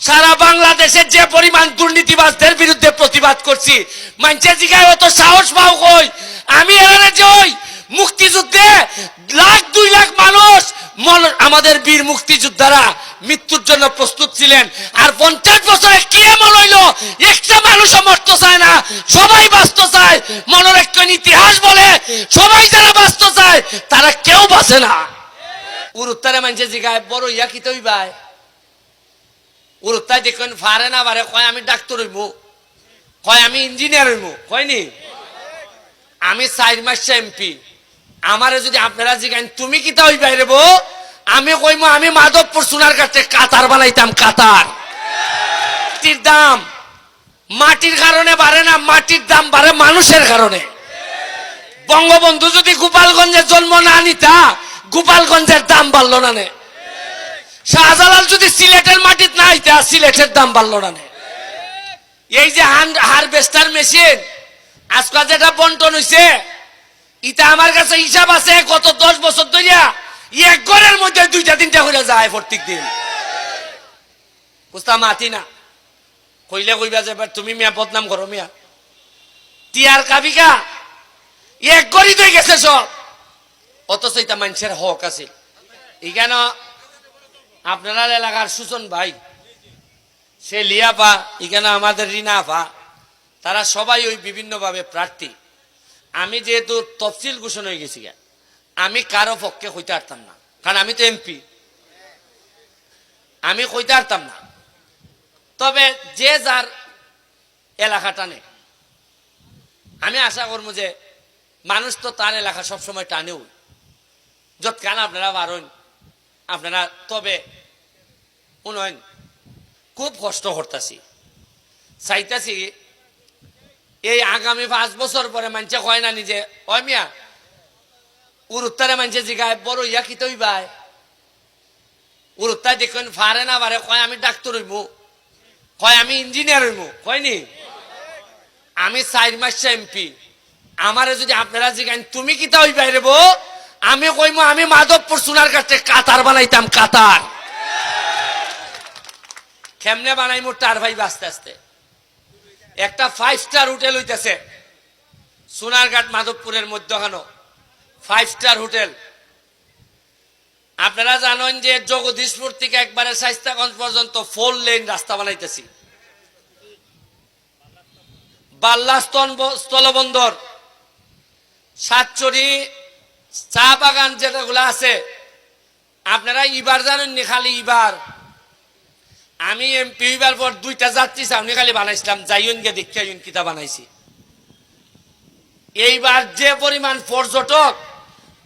সারা বাংলাদেশের যে পরিমাণ দুর্নীতিবাজদের বিরুদ্ধে প্রতিবাদ করছি, মানুষের জিগায় অত সাহস পাও কই? আমি এখানে যাই মুক্তিযুদ্ধে লাখ 2 লাখ মানুষ আমাদের বীর মুক্তিযোদ্ধারা মৃত্যুর জন্য প্রস্তুত ছিলেন, আর 50 বছরে কি এমন হইল একটা মানুষও মরতে চায় না, সবাই বাঁচতে চায়। মনে রাখবেন, ইতিহাস বলে সবাই যারা বাঁচতে চায় তারা কেউ বাঁচে না। উত্তরে মানুষের জিগায় বড় ইয়া কি তৈ ভাই উত্তায় দেখুন ফারে না পারে, কয় আমি ডাক্তার হইব, কয় আমি ইঞ্জিনিয়ার হইব, কয়নি আমি 4 মাস এমপি। আমারে যদি আপনারা জিগান তুমি কি তা হইবাই রে বউ, আমি কইমু আমি মাধবপুর সোনার কাছে কাতার বানাইতাম। কাতার মাটির দাম মাটির কারণে বাড়ে না, মাটির দাম বাড়ে মানুষের কারণে। বঙ্গবন্ধু যদি গোপালগঞ্জে জন্ম না নিতা, গোপালগঞ্জের দাম বাড়লো না নে। শাহজালাল যদি সিলেটের মাটিত না আইতা, সিলেটের দাম বাড়লো না নে। এই যে হারভেস্টার মেশিন আজকাল যেটা বন্টন হইছে, ইটা আমার কাছে হিসাব আছে গত 10 বছর ধরিয়া এক ঘরের মধ্যে 2টা 3টা করে যায় প্রত্যেক দিন। বুঝতাম মাতি না কইলে কইবা যে তুমি মিয়া বদনাম করো মিয়া, টিয়ার কাবিকা এক ঘরই তো গেছে সব। অথচ এটা মানুষের হক আছে। এখানে আপনার এলাকার সুজন ভাই, সে লিয়াপা, এখানে আমাদের রিনা আপা, তারা সবাই ওই বিভিন্নভাবে প্রার্থী। আমি যেহেতু তফসিল ঘোষণা হয়ে গেছি, আমি কারো পক্ষে কইতে পারতাম না, কারণ আমি তো এমপি, আমি কইতে পারতাম না। তবে যে যার এলাকা টানে, আমি আশা করবো যে মানুষ তো তার এলাকা সবসময় টানেও, যত কেন আপনারা পারেন আপনারা। তবে উন্নয়ন খুব কষ্ট করতেছি, চাইতেছি এই আগামী 5 বছর পরে মানুষে কয় না নিজে ওই মিয়া উত্তরে মানুষে জিগায় বড় ইয়া কি তৈ ভাই উত্তর দেখুন ফারে না পারে, কয় আমি ডাক্তার হইব, কয় আমি ইঞ্জিনিয়ার হইব, কয়নি আমি 4 মাস এমপি। আমারে যদি আপনারা জিগান তুমি কি তা হই বাইরে বউ, আমি কইমু আমি মাধবপুর সোনার কাছে কাতার বানাইতাম। কাতার কেমনে বানাইমু টার ভাই আস্তে আস্তে। একটা 5 স্টার হোটেল হইতেছে সোনারঘাট মাধবপুরের মধ্যখানো 5 স্টার হোটেল। আপনারা জানেন যে জগদীশপুর থেকে একবারে শাইস্তাগঞ্জ পর্যন্ত 4 লেন রাস্তা বানাইতেছি। বাল্লা স্থলবন্দর, সাতচুরি চা বাগান যেগুলো আছে, আপনারা ইবার জানেন নি? খালি ইবার আমি এমপি হইবার পর 2টা যাত্রী ছাউনি খালি বানাইছিলাম, যাইন গে দেখিয়াইন কিতা বানাইছি। এইবার যে পরিমাণ পর্যটক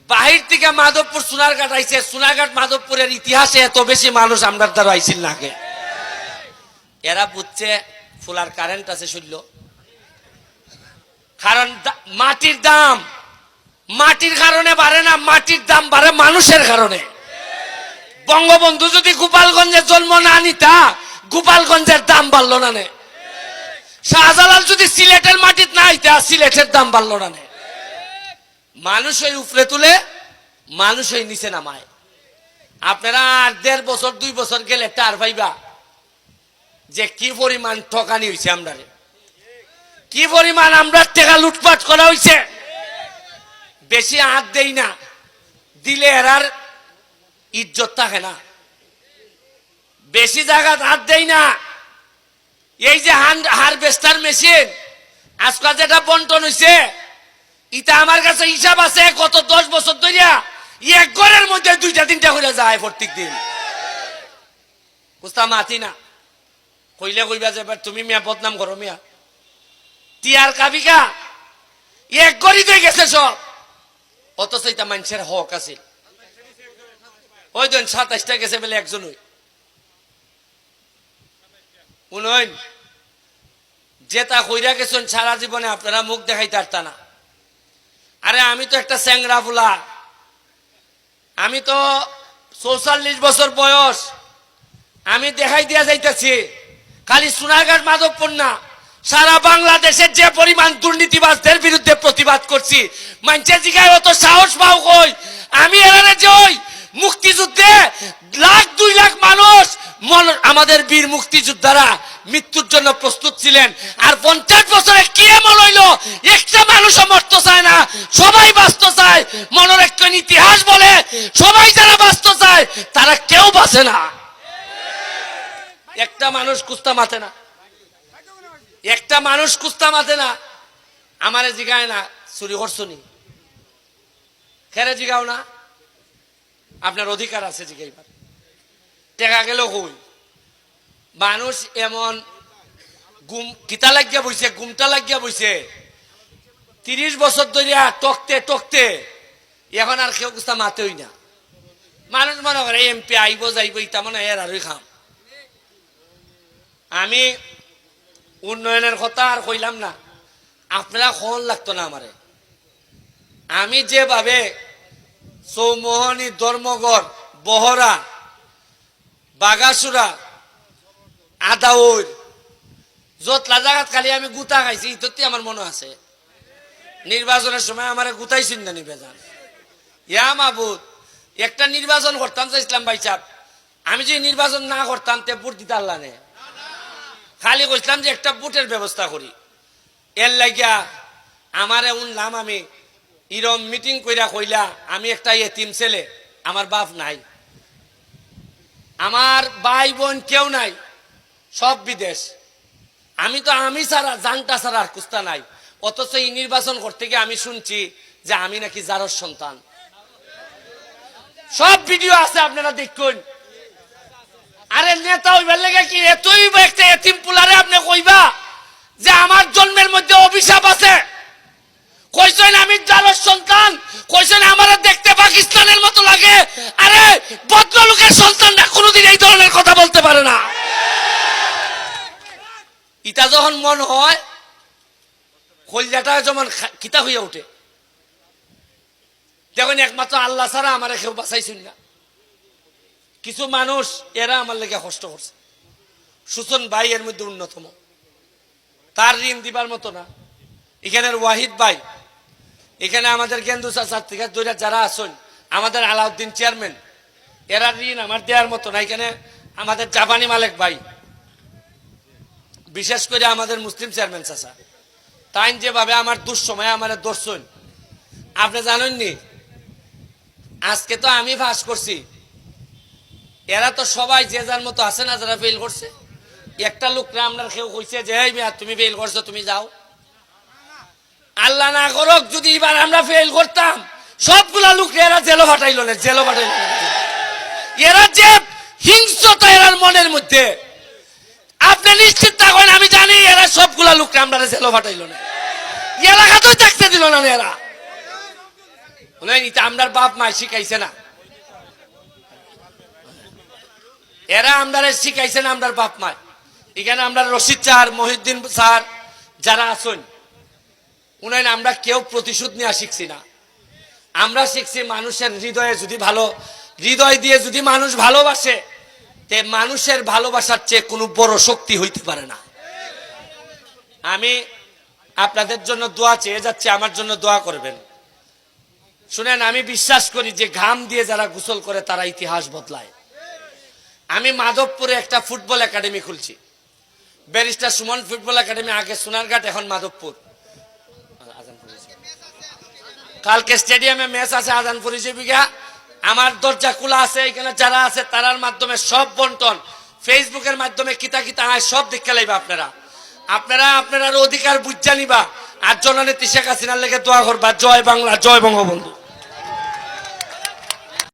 বাহির থেকে মাধবপুর সোনারঘাট আইছে, সোনারঘাট মাধবপুরের ইতিহাসে এত বেশি মানুষ আমরা দ্বারা আইছিল না আগে। এরা বুঝছে ফুলার কারেন্ট আছে শুনল, কারণ মাটির দাম মাটির কারণে বাড়ে না, মাটির দাম বাড়ে মানুষের কারণে। বঙ্গবন্ধু যদি গোপালগঞ্জে জন্ম না নিতা, গোপালগঞ্জের দাম বাড়লো না নে। শাহজালাল যদি সিলেটের মাটিত না আইতা, সিলেটের দাম বাড়লো না নে। মানুষ ওই উপরে তুলে, মানুষ ওই নিচে নামায়। আপনারা আর 1.5 বছর 2 বছর গেলে টার পাইবা যে কি পরিমাণ ঠকানি হয়েছে, আমরা কি পরিমাণ আমরা টাকা লুটপাট করা হয়েছে। বেশি হাত দেই না, দিলে এরার ইজ্জত থাকে না। বেশি জায়গা হাত দেই না। এই যে হারভেস্টার মেশিন আজকাল যেটা বন্টন হইছে, এটা আমার কাছে হিসাব আছে গত 10 বছর ধরিয়া এক ঘরের মধ্যে 2টা 3টা করে যায় প্রত্যেক দিন। বুঝতাম মাতি না কইলে কইবা যে তুমি মিয়া বদনাম করো মিয়া, টিয়ার কাবিকা এক ঘরই তো গেছে সব। অথচ এটা মানুষের হক আছে। ওই দিন 27টা গেছে বলে একজন উন্নয়ন যেটা কইরা গেছেন সারা জীবনে আপনারা মুখ দেখাইতে পারতা না। আরে আমি তো একটা স্যাংরা ফুলা, আমি তো 44 বছর বয়স, আমি দেখাই দিয়া যাইতেছি। খালি সোনারঘাট মাধবপুর না, সারা বাংলাদেশের যে পরিমাণ দুর্নীতিবাজদের বিরুদ্ধে প্রতিবাদ করছি, মানুষের জিগায় অত সাহস পাও কই? আমি এখানে যাই মুক্তিযুদ্ধে লাখ 2 লাখ মানুষ আমাদের বীর মুক্তিযোদ্ধারা মৃত্যুর জন্য প্রস্তুত ছিলেন। আর 50 বছরে কি এমন হইল একটা মানুষও মরতে চায় না, সবাই বাঁচতে চায়। মনে রাখবেন, ইতিহাস বলে সবাই যারা বাঁচতে চায় তারা কেউ বাঁচে না। একটা মানুষ কুস্তা মাথে না, একটা মানুষ কুস্তা মাথে না। আমারে জিগায় না চুরি করছনি, খেরে জিগাও না, আপনার অধিকার আছে জিগাইবার। টেকা গেল কই? মানুষ এমন গুম কিতা লাগিয়া বইছে, গুমটা লাগিয়া বইছে 30 বছর ধরিয়া টকতে টকতে, এখন আর কেউ কুস্তা মাতেই না। মানুষ মনে করে এমপি আইব যাইব, ইটা মনে এর আরই খাম। আমি উন্নয়নের কথা আর কইলাম না, আপনারা খন লাগতো না আমারে। আমি যেভাবে চৌমোহনী, ধর্মগড়, বহরা, বাগাসুরা, আদাউর, যতলা জায়গাত খালি আমি গুতা খাইছি, ইততে আমার মনে আছে। নির্বাচনের সময় আমার গুতাই চিন্তা নিবে যান। ইয়া মাহবুদ, একটা নির্বাচন করতাম চাইছিলাম ভাই সাহেব, আমি যদি নির্বাচন না করতাম তে ভোট দিতে আল্লাহ নে। খালি কইছিলাম যে একটা ভোটের ব্যবস্থা করি। এর লাগিয়া আমারে উনলাম, আমি ইরম মিটিং কইরা কইলা আমি একটা এতিম ছেলে, আমার বাপ নাই, আমার ভাই বোন কেউ নাই, সব বিদেশ। আমি তো আমি ছাড়া, জানটা ছাড়া আর কুস্তা নাই। অথচ এই নির্বাচন করতে গিয়ে আমি শুনছি যে আমি নাকি জারর সন্তান। সব ভিডিও আছে, আপনারা দেখুন। আরে নেতা হইবার লেগে কি এতই একটা এতিম পুলারে আপনি কইবা যে আমার জন্মের মধ্যে অভিশাপ আছে? কইছেন আমি জারর সন্তান, কইছেন আমার দেখতে পাকিস্তানের মতো লাগে। আরে ভদ্রলোকের সন্তানরা কোনোদিন এই ধরনের কথা বলতে পারে না। ইটা যখন মন হয়, কলজাটা যেমন কিতা হইয়া উঠে। দেখুন, একমাত্র আল্লাহ ছাড়া আমার কেউ বাঁচাইছেন না। কিছু মানুষ এরা আমার লেগে কষ্ট করছে। সুজন ভাই এর মধ্যে অন্যতম, তার ঋণ দিবার মতো না। এখানের ওয়াহিদ ভাই, এখানে আমাদের গেন্দু চাচার থেকে যারা আছেন, আমাদের আলাউদ্দিন চেয়ারম্যান, এরা ঋণ আমার দেওয়ার মতো না। এখানে আমাদের জাপানি মালিক ভাই, বিশেষ করে আমাদের মুসলিম চেয়ারম্যান চাচা, তাই যেভাবে আমার দুঃসময় আমার দর্শন, আপনি জানেননি। আজকে তো আমি ফাঁস করছি, এরা তো সবাই যে যার মতো আছে না, যারা ফেল করছে। একটা লোকরা আপনার কেউ কইছে যে এই মিয়া তুমি ফেল করছো, তুমি যাও। আল্লাহ না করুক যদি এবার আমরা ফেল করতাম, সবগুলা লোকরা এরা জেলো ফাটাইল না, জেলো ফাটাইল। এরা যে হিংস্রতা এরার মনের মধ্যে, আপনি নিশ্চিত থাকেন, আমি জানি এরা সবগুলা লোকরা আমরা জেলো ফাটাইল না, এলাকাতেও থাকতে দিল না। এরা বলেন এটা আমরার বাপ মা শিখাইছে না, এরা আমরা শিখাইছে না আমরার বাপ মা। এখানে আমরা রশিদ স্যার, মহিউদ্দিন স্যার যারা আছেন, উনাই আমরা কেউ প্রতিশোধ নিয়ে শিখছি না। আমরা শিখছি মানুষের হৃদয়ে যদি ভালো, হৃদয় দিয়ে যদি মানুষ ভালোবাসে, তে মানুষের ভালোবাসার চেয়ে কোনো বড় শক্তি হইতে পারে না। আমি আপনাদের জন্য দোয়া চেয়ে যাচ্ছি, আমার জন্য দোয়া করবেন। শুনেন, আমি বিশ্বাস করি যে ঘাম দিয়ে যারা গোসল করে তারা ইতিহাস বদলায়। আমি মাধবপুরে একটা ফুটবল একাডেমি খুলছি, ব্যারিস্টার সুমন ফুটবল একাডেমি, আগে সোনারঘাট, এখন মাধবপুর। কালকে স্টেডিয়ামে ম্যাচ আছে, আজান পরিচয় বিঘা। আমার দরজা খোলা আছে, এখানে যারা আছে তারার মাধ্যমে সব বন্টন, ফেসবুকের মাধ্যমে কিতা কিতা হয় সব দেখতে লাইবা। আপনারা আপনার অধিকার বুঝা নিবা। আর জননেত্রী শেখ হাসিনার লেগে দোয়া করবা। জয় বাংলা, জয় বঙ্গবন্ধু।